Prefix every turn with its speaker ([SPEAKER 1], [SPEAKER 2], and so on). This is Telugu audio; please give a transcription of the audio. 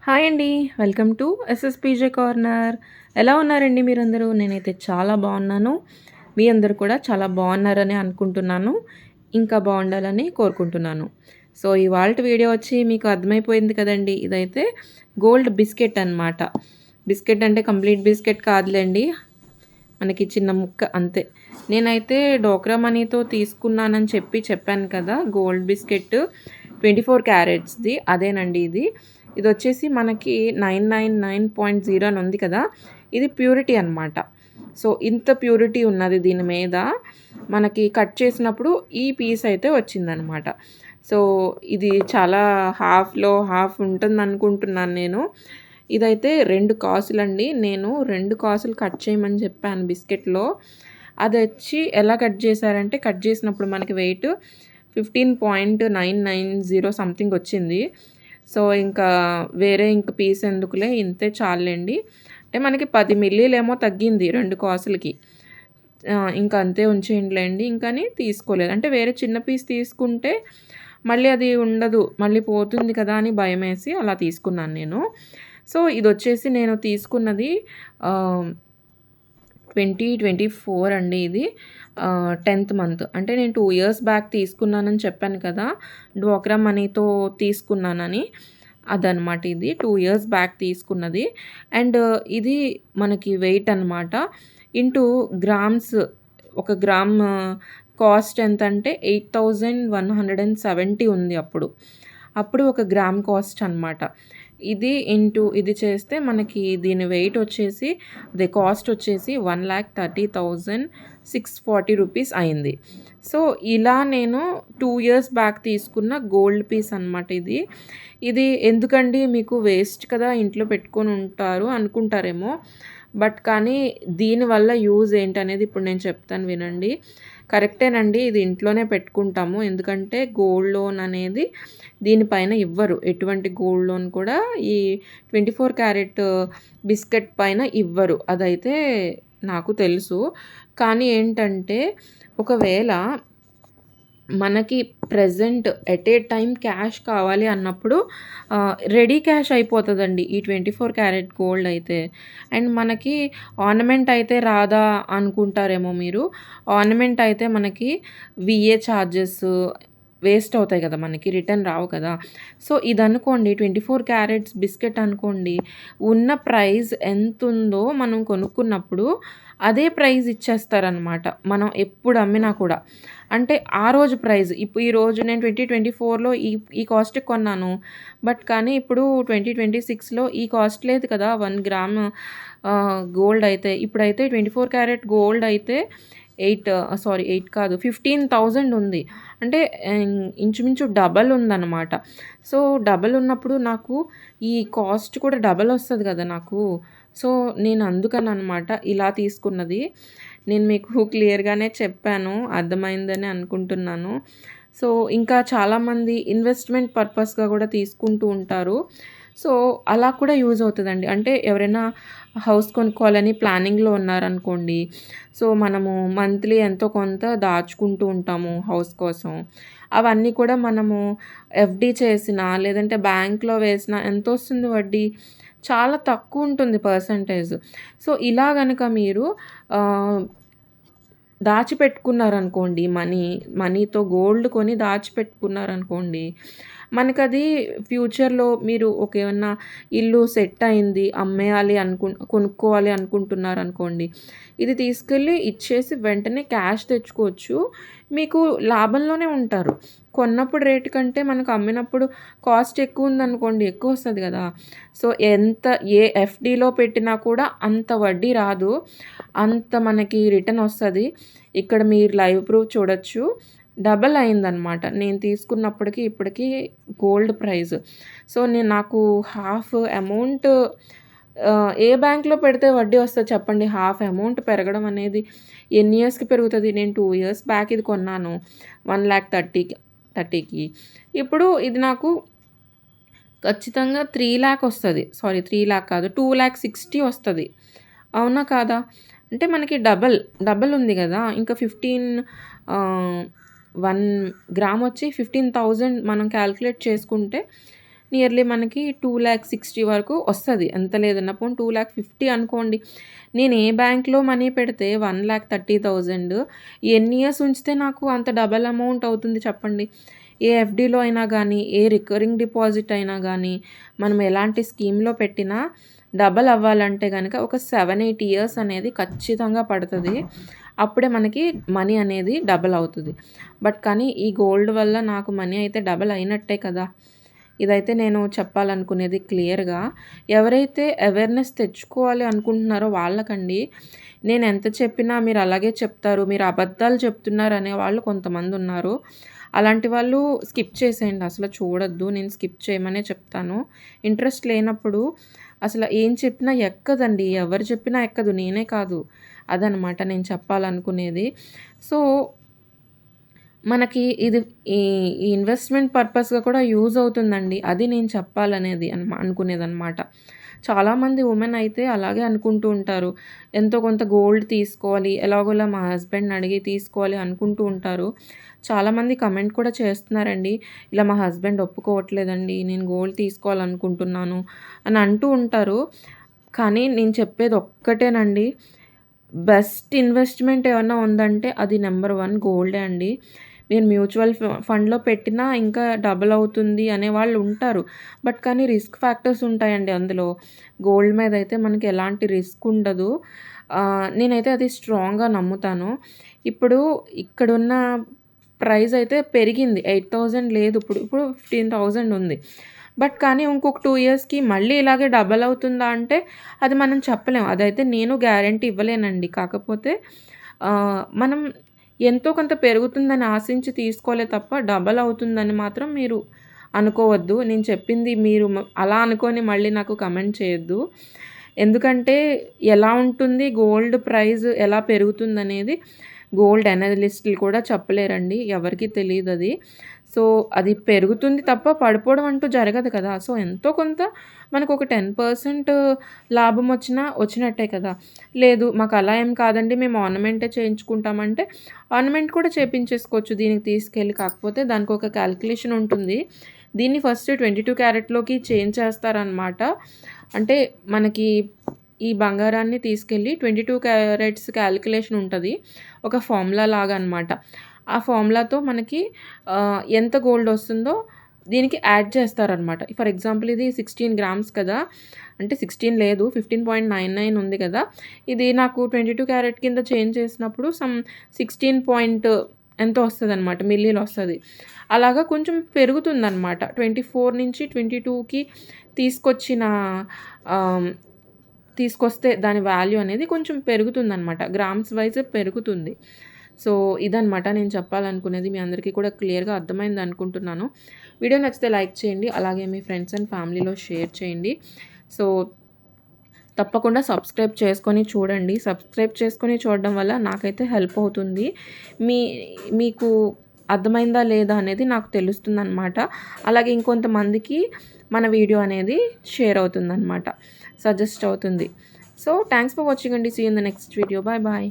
[SPEAKER 1] హాయ్ అండి. Welcome to SSPJ corner. ఎలా ఉన్నారండి మీరందరూ? నేనైతే చాలా బాగున్నాను. మీ అందరూ కూడా చాలా బాగున్నారని అనుకుంటున్నాను. ఇంకా బాగుండాలని కోరుకుంటున్నాను. సో, ఇవాల్టి వీడియో వచ్చి మీకు అర్థమైపోయింది కదండీ! ఇదైతే గోల్డ్ బిస్కెట్ అనమాట. బిస్కెట్ అంటే కంప్లీట్ బిస్కెట్ కాదులెండి. మనకి చిన్న ముక్క అంతే. నేనైతే డోక్రా మనీతో తీసుకున్నానని చెప్పాను కదా! గోల్డ్ బిస్కెట్ 24 క్యారెట్స్‌ది అదేనండి ఇది. ఇదొచ్చేసి మనకి 999.0 అని ఉంది కదా! ఇది ప్యూరిటీ అనమాట. సో, ఇంత ప్యూరిటీ ఉన్నది దీని మీద. మనకి కట్ చేసినప్పుడు ఈ పీస్ అయితే వచ్చిందనమాట. సో, ఇది చాలా హాఫ్‌లో హాఫ్ ఉంటుందనుకుంటున్నాను నేను. ఇదైతే 2 కాసులండి. నేను 2 కాసులు కట్ చేయమని చెప్పాను బిస్కెట్‌లో. అదొచ్చి ఎలా కట్ చేశారంటే, కట్ చేసినప్పుడు మనకి వెయిట్ 15.990 సంథింగ్ వచ్చింది. సో, ఇంకా వేరే ఇంక పీస్ ఎందుకులే ఇంతే చాల్లేండి. అంటే మనకి 10 మిల్లీలేమో తగ్గింది 2 కాసులకి. ఇంక అంతే ఉంచేయండిలెండి ఇంకని తీసుకోలేదు. అంటే వేరే చిన్న పీస్ తీసుకుంటే మళ్ళీ అది ఉండదు. మళ్ళీ పోతుంది కదా అని భయమేసి అలా తీసుకున్నాను నేను. సో, ఇదొచ్చేసి నేను తీసుకున్నది ఆహ్, 2024 అండి ఇది. 10థ్ మంత్. అంటే నేను 2 ఇయర్స్ బ్యాక్ తీసుకున్నానని చెప్పాను కదా! డ్వాక్రా మనీతో తీసుకున్నానని. అదనమాట ఇది. 2 ఇయర్స్ బ్యాక్ తీసుకున్నది. అండ్ ఇది మనకి వెయిట్ అనమాట. ఇంటూ గ్రామ్స్ ఒక గ్రామ్ కాస్ట్ ఎంతంటే 8170 ఉంది అప్పుడు. అప్పుడు ఒక గ్రామ్ కాస్ట్ అనమాట. ఇది చేస్తే మనకి దీని వెయిట్ వచ్చేసి కాస్ట్ వచ్చేసి 1,30,640 రూపీస్ అయింది. సో, ఇలా నేను 2 ఇయర్స్ బ్యాక్ తీసుకున్న గోల్డ్ పీస్ అనమాట ఇది. ఇది ఎందుకండి మీకు వేస్ట్ కదా! ఇంట్లో పెట్టుకొని ఉంటారు అనుకుంటారేమో. బట్ కానీ దీనివల్ల యూజ్ ఏంటనేది ఇప్పుడు నేను చెప్తాను వినండి. కరెక్టేనండి. ఇది ఇంట్లోనే పెట్టుకుంటాము. ఎందుకంటే గోల్డ్ లోన్ అనేది దీనిపైన ఇవ్వరు. ఎటువంటి గోల్డ్ లోన్ కూడా ఈ 24 క్యారెట్ బిస్కెట్ పైన ఇవ్వరు. అదైతే నాకు తెలుసు. కానీ ఏంటంటే ఒకవేళ మనకి present at a time cash కావాలి అన్నప్పుడు రెడీ క్యాష్ అయిపోతదండి ఈ 24 క్యారెట్ గోల్డ్ అయితే. అండ్ మనకి ఆర్నమెంట్ అయితే రాదా అనుకుంటారేమో మీరు. ఆర్నమెంట్ అయితే మనకి వీఏ చార్జెస్ వేస్ట్ అవుతాయి కదా! మనకి రిటర్న్ రావు కదా! సో, ఇదనుకోండి 24 క్యారెట్స్ బిస్కెట్ అనుకోండి. ఉన్న ప్రైస్ ఎంతుందో మనం కొనుక్కున్నప్పుడు అదే ప్రైస్ ఇచ్చేస్తారనమాట. మనం ఎప్పుడు అమ్మినా కూడా. అంటే ఆ రోజు ప్రైస్. ఈరోజు నేను 2024లో ఈ కాస్ట్‌కి కొన్నాను. బట్ కానీ ఇప్పుడు 2026లో ఈ కాస్ట్ లేదు కదా! 1 గ్రామ్ గోల్డ్ అయితే. ఇప్పుడైతే 24 క్యారెట్ గోల్డ్ అయితే 8 కాదు 15,000 ఉంది. అంటే ఇంచుమించు డబల్ ఉందన్నమాట. సో, డబల్ ఉన్నప్పుడు నాకు ఈ కాస్ట్ కూడా డబల్ వస్తది కదా నాకు. సో, నేను అందుకననమాట ఇలా తీసుకున్నది. నేను మీకు క్లియర్‌గానే చెప్పాను. అర్థమైందని అనుకుంటున్నాను. సో, ఇంకా చాలామంది ఇన్వెస్ట్‌మెంట్ పర్పస్‌గా కూడా తీసుకుంటూ ఉంటారు. సో, అలా కూడా యూజ్ అవుతదండి. అంటే ఎవరైనా హౌస్ కొనుక్కోవాలని ప్లానింగ్‌లో ఉన్నారనుకోండి. సో, మనము మంత్లీ ఎంతో కొంత దాచుకుంటూ ఉంటాము హౌస్ కోసం. అవన్నీ కూడా మనము ఎఫ్‌డి చేసినా, లేదంటే బ్యాంక్‌లో వేసినా ఎంతొస్తుంది వడ్డీ? చాలా తక్కువుంటుంది పర్సెంటేజ్. సో, ఇలా గనక మీరు ఆహ్, దాచిపెట్టుకున్నారనుకోండి మనీతో గోల్డ్ కొని దాచిపెట్టుకున్నారనుకోండి, మనకది ఫ్యూచర్‌లో మీరు ఏమన్నా ఇల్లు సెట్ అయింది, అమ్మేయాలి కొనుక్కోవాలి అనుకుంటున్నారనుకోండి, ఇది తీసుకెళ్ళి ఇచ్చేసి వెంటనే క్యాష్ తెచ్చుకోవచ్చు. మీకు లాభంలోనే ఉంటారు. కొన్నప్పుడు రేట్ కంటే మనకు అమ్మినప్పుడు కాస్ట్ ఎక్కువుందనుకోండి, ఎక్కువొస్తది గదా! సో, ఏ ఎఫ్‌డిలో పెట్టినా కూడా అంత వడ్డీ రాదు. అంత మనకి రిటర్న్ ఒస్తది. ఇక్కడ మీరు లైవ్ ప్రూఫ్ చూడొచ్చు. డబల్ అయిందనమాట. నేను తీసుకున్నప్పటికి, ఇప్పటికి గోల్డ్ ప్రైస్. సో, నాకు హాఫ్ అమౌంట్ ఏ బ్యాంక్‌లో పెడితే వడ్డీ వస్తది చెప్పండి? హాఫ్ అమౌంట్ పెరగడం అనేది ఎన్ని ఇయర్స్‌కి పెరుగుతది? నేను 2 ఇయర్స్ బ్యాక్ ఇది కొన్నాను. 1,30,000కి. ఇప్పుడు ఇది నాకు ఖచ్చితంగా 3,00,000 వస్తది. సారీ 3,00,000 కాదు. 2,60,000 వస్తది. అవునా కాదా? అంటే మనకి డబల్ ఉంది గదా! ఇంకా 1 గ్రామ్ వచ్చి 15,000 మనం కాలిక్యులేట్ చేసుకుంటే నియర్లీ మనకి 2,60,000 వరకు వస్తది. ఎంత లేదన్నా పోనీ 2,50,000 అనుకోండి. నేను ఏ బ్యాంక్‌లో మనీ పెడితే 1,30,000 ఎన్ని ఇయర్స్ ఉంచితే నాకు అంత డబల్ అమౌంట్ అవుతుంది చెప్పండి. ఏ ఎఫ్‌డీలో అయినా గానీ, ఏ రికరింగ్ డిపాజిట్ అయినా గానీ, మనం ఎలాంటి స్కీమ్‌లో పెట్టినా డబల్ అవ్వాలంటే గనక ఒక 7, 8 ఇయర్స్ అనేది ఖచ్చితంగా పడతది. అప్పుడే మనకి మనీ అనేది డబల్ అవుతది. బట్ కానీ ఈ గోల్డ్ వల్ల నాకు మనీ అయితే డబల్ అయినట్టే కదా! ఇదైతే నేను చెప్పాలనుకునేది క్లియర్‌గా. ఎవరైతే అవేర్‌నెస్ తెచ్చుకోవాలి అనుకుంటున్నారో వాళ్ళకండి, నేనెంత చెప్పినా మీరు అలాగే చెప్తారు, మీరు అబద్ధాలు చెప్తున్నారు అనేవాళ్ళు కొంతమందున్నారు. అలాంటి వాళ్ళు స్కిప్ చేసేయండి. అసలు చూడొద్దు. నేను స్కిప్ చేయమనే చెప్తాను. ఇంట్రెస్ట్ లేనప్పుడు అసల ఏం చెప్పినా ఎక్కదండి. ఎవరు చెప్పినా ఎక్కదు. నేనే కాదు. అదనమాట నేను చెప్పాలనుకునేది. సో, మనకి ఇది ఈ ఈ ఇన్వెస్ట్‌మెంట్ పర్పస్‌గా కూడా యూజ్ అవుతుందండి. అది నేను చెప్పాలనేది అనుకునేదనమాట. చాలామంది వుమెన్ అయితే అలాగే అనుకుంటూ ఉంటారు. ఎంతో కొంత గోల్డ్ తీసుకోవాలి, ఎలాగోలా మా హస్బెండ్‌ని అడిగి తీసుకోవాలి అనుకుంటూ ఉంటారు. చాలామంది కమెంట్ కూడా చేస్తున్నారండి. ఇలా మా హస్బెండ్ ఒప్పుకోవట్లేదండి. నేను గోల్డ్ తీసుకోవాలనుకుంటున్నాను అని అంటూ ఉంటారు. కానీ నేను చెప్పేది ఒక్కటేనండి. బెస్ట్ ఇన్వెస్ట్‌మెంట్ ఏమన్నా ఉందంటే అది నంబర్ 1 గోల్డే అండి. మీరు మ్యూచువల్ ఫండ్‌లో పెట్టినా ఇంకా డబుల్ అవుతుంది అనేవాళ్ళు ఉంటారు. బట్ కానీ రిస్క్ ఫ్యాక్టర్స్ ఉంటాయండి అందులో. గోల్డ్ మీద అయితే మనకి ఎలాంటి రిస్క్ ఉండదు. నేనైతే అది స్ట్రాంగ్‌గా నమ్ముతాను. ఇప్పుడు ఇక్కడున్న ప్రైస్ అయితే పెరిగింది. 8,000 లేదు ఇప్పుడు. ఇప్పుడు 15,000 ఉంది. బట్ కానీ ఇంకొక 2 ఇయర్స్‌కి మళ్ళీ ఇలాగే డబల్ అవుతుందా అంటే అది మనం చెప్పలేం. అదైతే నేను గ్యారంటీ ఇవ్వలేనండి. కాకపోతే మనం ఎంతో కొంత పెరుగుతుందని ఆశించి తీసుకోలే తప్ప డబల్ అవుతుందని మాత్రం మీరు అనుకోవద్దు. నేను చెప్పింది మీరు అలా అనుకోని మళ్ళీ నాకు కమెంట్ చేయొద్దు. ఎందుకంటే ఎలా ఉంటుంది గోల్డ్ ప్రైస్ ఎలా పెరుగుతుందనేది గోల్డ్ అనలిస్టులు కూడా చెప్పలేరండి. ఎవరికీ తెలీదది. సో, అది పెరుగుతుంది తప్ప పడిపోవడం అంటూ జరగదు కదా! సో, ఎంతో కొంత మనకొక 10% లాభం వచ్చినట్టే కదా! లేదు మాకలా ఏం కాదండి మేము ఆర్నమెంటే చేయించుకుంటామంటే, ఆర్నమెంట్ కూడా చేపించేసుకోవచ్చు దీనికి తీసుకెళ్ళి. కాకపోతే దానికొక కాలిక్యులేషన్ ఉంటుంది. దీన్ని ఫస్ట్ 22 క్యారెట్‌లోకి చేంజ్ చేస్తారనమాట. అంటే మనకి ఈ బంగారాన్ని తీసుకెళ్ళి 22 క్యారెట్స్ కాలిక్యులేషన్ ఉంటది. ఒక ఫార్ములా లాగా అనమాట. ఆ ఫార్ములాతో మనకి ఎంత గోల్డ్ వస్తుందో దీనికి యాడ్ చేస్తారనమాట. ఫర్ ఎగ్జాంపుల్ ఇది 16 గ్రామ్స్ కదా! అంటే 16 లేదు 15.99 ఉంది కదా! ఇది నాకు 22 క్యారెట్ కింద చేంజ్ చేసినప్పుడు 16 ఎంతో వస్తదనమాట. మిల్లీలో వస్తది. అలాగా కొంచెం పెరుగుతుందనమాట. 24 నుంచి 22కి తీసుకొచ్చిన ఆహ్, తీసుకొస్తే దాని వాల్యూ అనేది కొంచెం పెరుగుతుందనమాట. గ్రామ్స్ వైస్ పెరుగుతుంది. సో, ఇదనమాట నేను చెప్పాలనుకునేది. మీ అందరికీ కూడా క్లియర్‌గా అర్థమైందనుకుంటున్నాను. వీడియో నచ్చితే లైక్ చేయండి. అలాగే మీ ఫ్రెండ్స్ అండ్ ఫ్యామిలీలో షేర్ చేయండి. సో, తప్పకుండా సబ్స్క్రైబ్ చేసుకొని చూడండి. సబ్స్క్రైబ్ చేసుకొని చూడడం వల్ల నాకైతే హెల్ప్ అవుతుంది. మీ మీకు అర్థమైందా లేదా అనేది నాకు తెలుస్తుందనమాట. అలాగే ఇంకొంతమందికి మన వీడియో అనేది షేర్ అవుతుందనమాట. సజెస్ట్ అవుతుంది. సో, థాంక్స్ ఫర్ వాచింగ్ అండి. See you in the next video. Bye bye.